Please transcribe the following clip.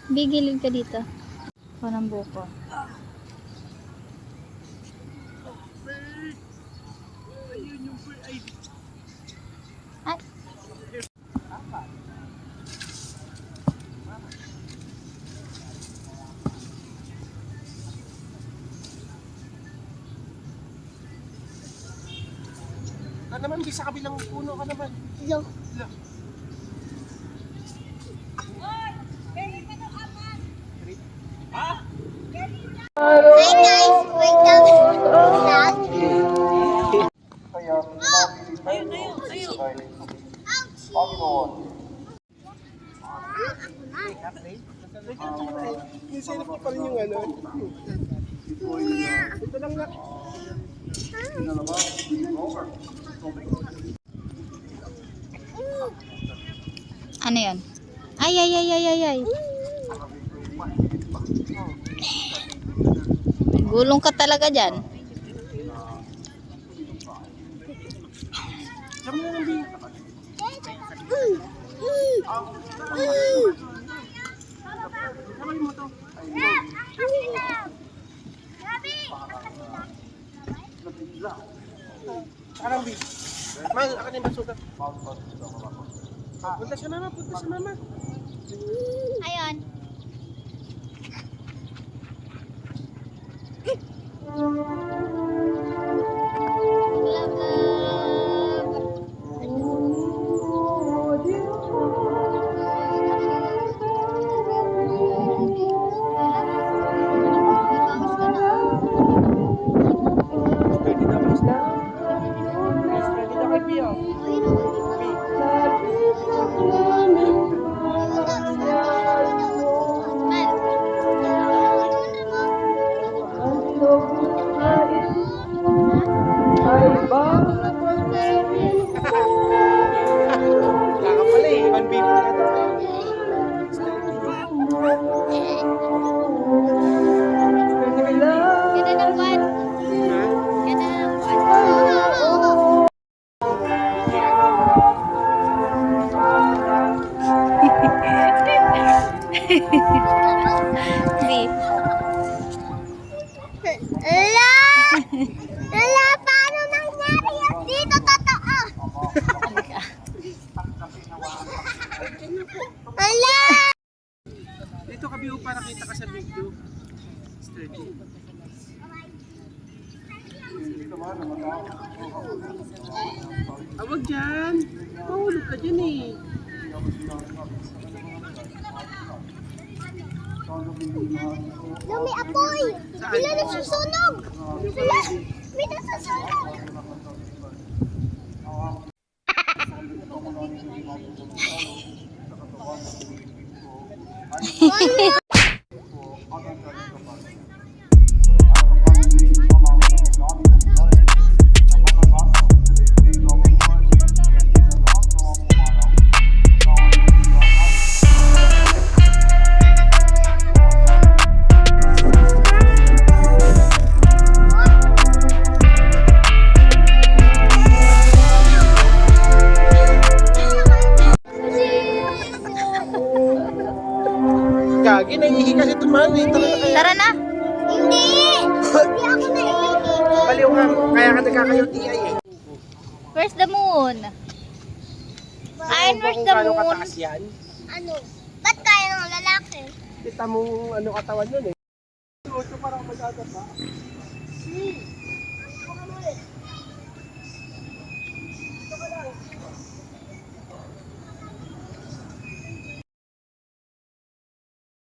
Bigilid ka dito. Parang buko. Ay. Naman, di sa kabilang puno ka naman. Yo. Hi guys, wait lang. Nisinip ko pa rin yung ano. Ito lang na. Ano yun? Ay, ay, ay, ay, ay, ay. Gulong ka talaga dyan. Parang bis. Mahal, akan yung basuka. Punta sa mama, punta sa mama. Ayun. Steady na, please na. Steady na kay Pia. Kakapala eh, 1 baby na ito. Ganda ng buwan. Ganda ng buwan. Beef. Lala! Lala, paano nangyari yan dito? Totoo! Lala! Dito ka view para kita ka sa video. Steady. Awag dyan. Mahulog ka dyan eh. May apoy! Bila nasusunog! Bila! May nasusunog! Gagi, naiihi kasi tumahan eh. Tara na. Hindi! Hindi ako naiinig. Baliw nga, kaya ka nagkaka-UTI eh. Where's the moon? Ayun, where's the Kung moon? kataas yan, Ano? Ba't kaya ng lalaki? kita mong ano katawan nun eh. Ocho parang masyado pa.